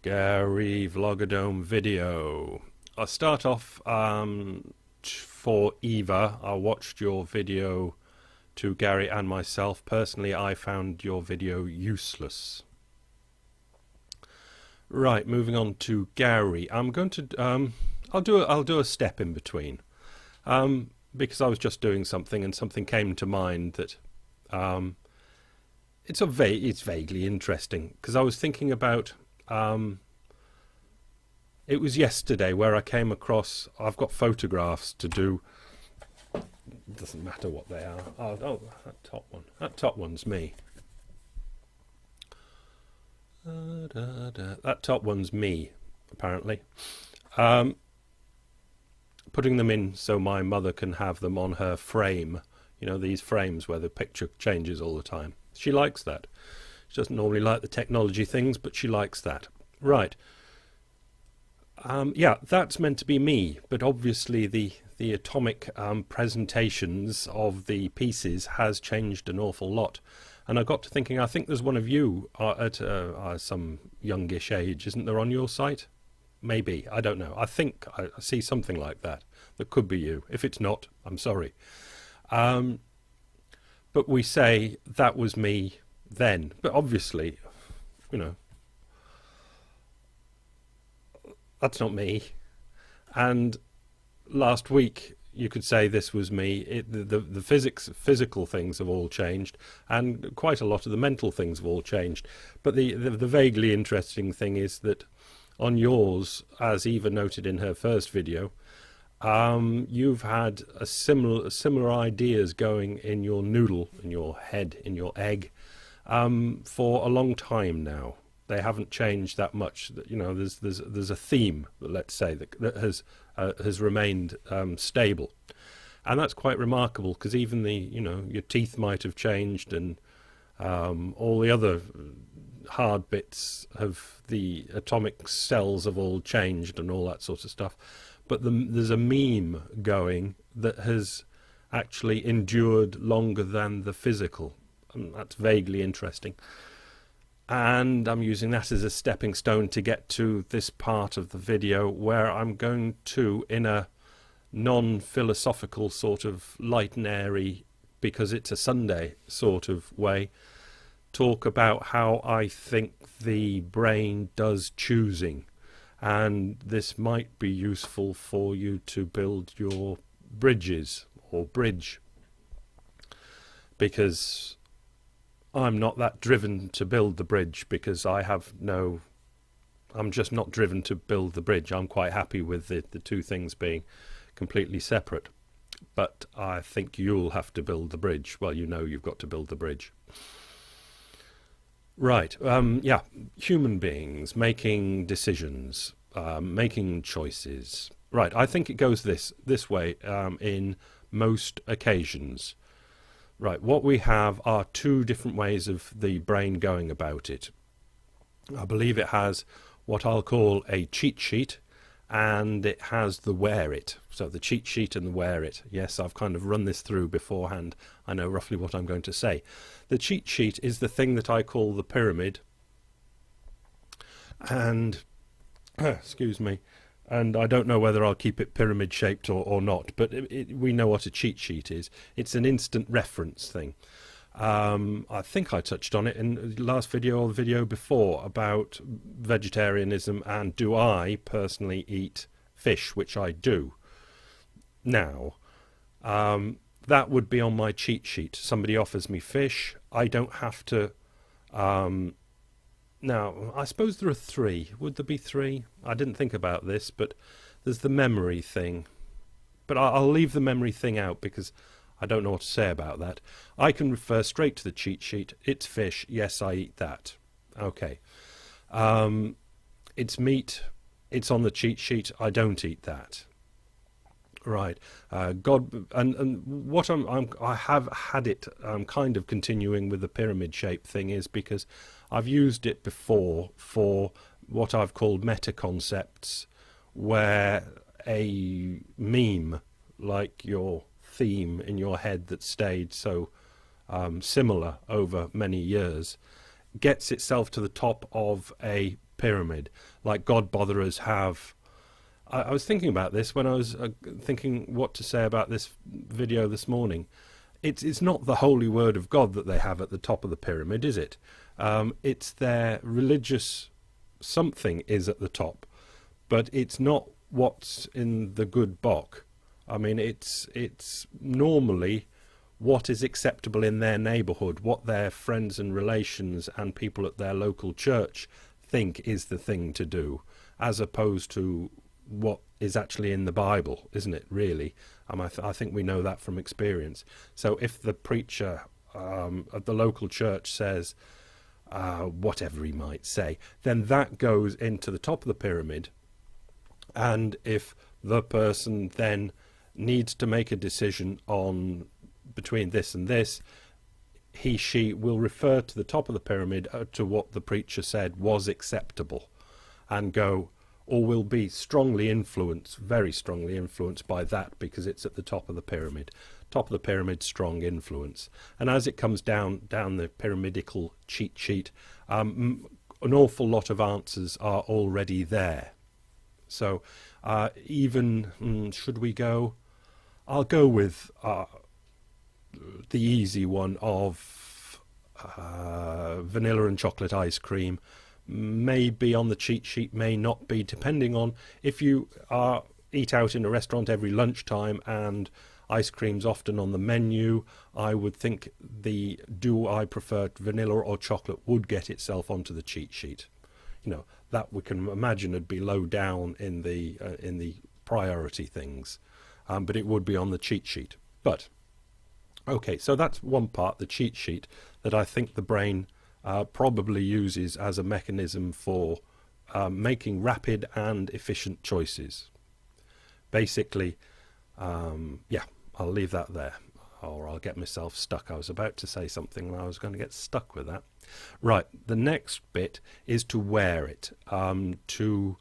Gary Vlogadome video. I'll start off for Eva. I watched your video to Gary and myself. Personally, I found your video useless. Right, moving on to Gary. I'm going to I'll do a step in between because I was just doing something and something came to mind that it's vaguely interesting, because I was thinking about it was yesterday where I came across, I've got photographs to do, it doesn't matter what they are. Oh, that top one's me. That top one's me, apparently. Putting them in so my mother can have them on her frame. You know, these frames where the picture changes all the time. She likes that. She doesn't normally like the technology things, but she likes that. Right. Yeah, that's meant to be me, but obviously the atomic presentations of the pieces has changed an awful lot. And I got to thinking, I think there's one of you at some youngish age, isn't there, on your site? Maybe, I don't know. I think I see something like that. That could be you. If it's not, I'm sorry. But we say that was me then. But obviously, you know, that's not me. And last week you could say this was me. The physical things have all changed, and quite a lot of the mental things have all changed. But the vaguely interesting thing is that on yours, as Eva noted in her first video, you've had a similar ideas going in your noodle, in your head, in your egg, for a long time now. They haven't changed that much. You know, there's a theme, let's say, that has remained stable, and that's quite remarkable, because even your teeth might have changed, and all the other hard bits of the atomic cells have all changed, and all that sort of stuff. But there's a meme going that has actually endured longer than the physical, and that's vaguely interesting. And I'm using that as a stepping stone to get to this part of the video, where I'm going to, in a non-philosophical sort of light and airy, because it's a Sunday sort of way, talk about how I think the brain does choosing. And this might be useful for you to build your bridges, or bridge, because I'm not that driven to build the bridge, because I'm just not driven to build the bridge. I'm quite happy with the two things being completely separate. But I think you'll have to build the bridge. Well, you know you've got to build the bridge. Right, yeah, human beings making decisions, making choices. Right, I think it goes this way in most occasions. Right, what we have are two different ways of the brain going about it. I believe it has what I'll call a cheat sheet, and it has the wear it. So the cheat sheet and the wear it. Yes, I've kind of run this through beforehand. I know roughly what I'm going to say. The cheat sheet is the thing that I call the pyramid. And, excuse me, and I don't know whether I'll keep it pyramid shaped or not, but we know what a cheat sheet is. It's an instant reference thing. I think I touched on it in the last video or the video before about vegetarianism, and do I personally eat fish, which I do. Now, that would be on my cheat sheet. Somebody offers me fish, I don't have to... Now, I suppose there are three. Would there be three? I didn't think about this, but there's the memory thing. But I'll leave the memory thing out, because I don't know what to say about that. I can refer straight to the cheat sheet. It's fish. Yes, I eat that. Okay. It's meat. It's on the cheat sheet. I don't eat that. Right. God, and what I have had it kind of continuing with the pyramid shape thing is because I've used it before for what I've called meta concepts, where a meme, like your theme in your head that stayed so similar over many years, gets itself to the top of a pyramid, like God botherers have. I was thinking about this when I was thinking what to say about this video this morning. It's not the holy word of God that they have at the top of the pyramid, is it? It's their religious something is at the top, but it's not what's in the good book. I mean, it's normally what is acceptable in their neighbourhood, what their friends and relations and people at their local church think is the thing to do, as opposed to what is actually in the Bible, isn't it, really? I think we know that from experience. So if the preacher at the local church says whatever he might say, then that goes into the top of the pyramid. And if the person then needs to make a decision on between this and this, she will refer to the top of the pyramid to what the preacher said was acceptable, and go, or will be strongly influenced, very strongly influenced by that, because it's at the top of the pyramid. Top of the pyramid, strong influence. And as it comes down the pyramidical cheat sheet, an awful lot of answers are already there. So even, should we go? I'll go with the easy one of vanilla and chocolate ice cream. May be on the cheat sheet, may not be, depending on if you eat out in a restaurant every lunchtime and ice cream's often on the menu. I would think the do I prefer vanilla or chocolate would get itself onto the cheat sheet. You know, that we can imagine would be low down in the priority things, but it would be on the cheat sheet. But okay, so that's one part, the cheat sheet, that I think the brain probably uses as a mechanism for making rapid and efficient choices. Basically, yeah, I'll leave that there, or I'll get myself stuck. I was about to say something and I was going to get stuck with that. Right, the next bit is to wear it, to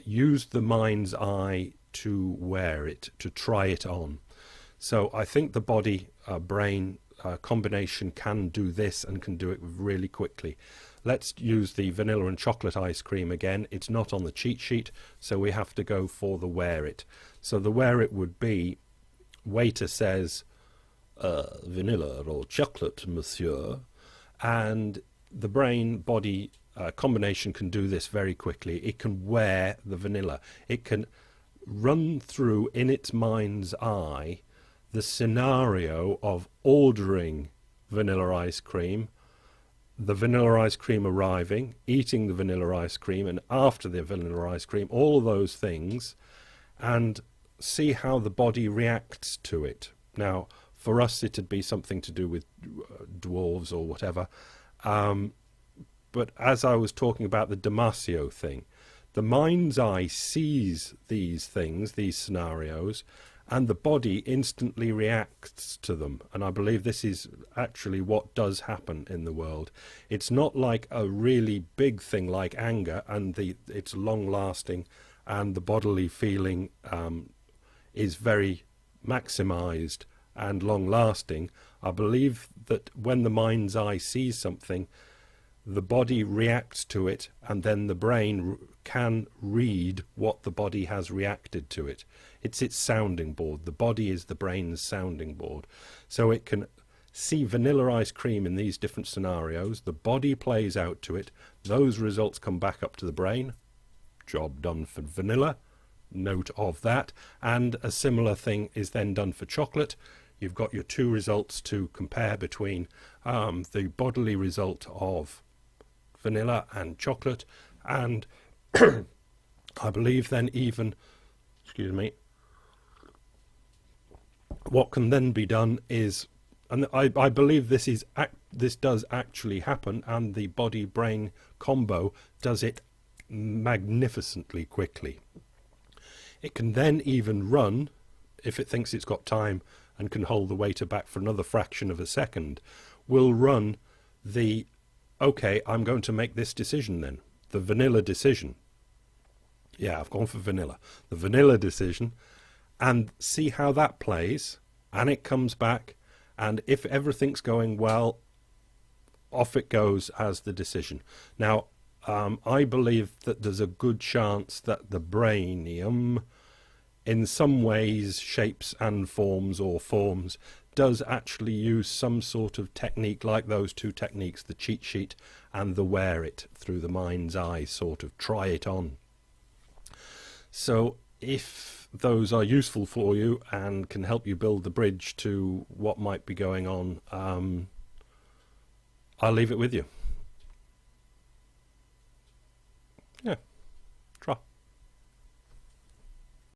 use the mind's eye to wear it, to try it on. So I think the body brain combination can do this and can do it really quickly. Let's use the vanilla and chocolate ice cream again. It's not on the cheat sheet, so we have to go for the wear it. So the wear it would be, waiter says, vanilla or chocolate, monsieur, and the brain body combination can do this very quickly. It can wear the vanilla. It can run through in its mind's eye the scenario of ordering vanilla ice cream, the vanilla ice cream arriving, eating the vanilla ice cream, and after the vanilla ice cream, all of those things, and see how the body reacts to it. Now, for us, it'd be something to do with dwarves or whatever. But as I was talking about the Damasio thing, the mind's eye sees these things, these scenarios, and the body instantly reacts to them. And I believe this is actually what does happen in the world. It's not like a really big thing like anger, and it's long lasting, and the bodily feeling is very maximized and long lasting. I believe that when the mind's eye sees something, the body reacts to it, and then the brain can read what the body has reacted to it. It's its sounding board. The body is the brain's sounding board. So it can see vanilla ice cream in these different scenarios. The body plays out to it. Those results come back up to the brain. Job done for vanilla. Note of that. And a similar thing is then done for chocolate. You've got your two results to compare between the bodily result of vanilla and chocolate, and I believe then even, excuse me, what can then be done is, and I believe this does actually happen, and the body-brain combo does it magnificently quickly. It can then even run, if it thinks it's got time and can hold the waiter back for another fraction of a second, will run the, okay, I'm going to make this decision then, the vanilla decision. Yeah, I've gone for vanilla. The vanilla decision, and see how that plays, and it comes back, and if everything's going well, off it goes as the decision. Now, I believe that there's a good chance that the brainium, in some ways, shapes and forms, or forms, does actually use some sort of technique like those two techniques, the cheat sheet and the wear it through the mind's eye, sort of try it on. So if those are useful for you and can help you build the bridge to what might be going on, I'll leave it with you. Yeah.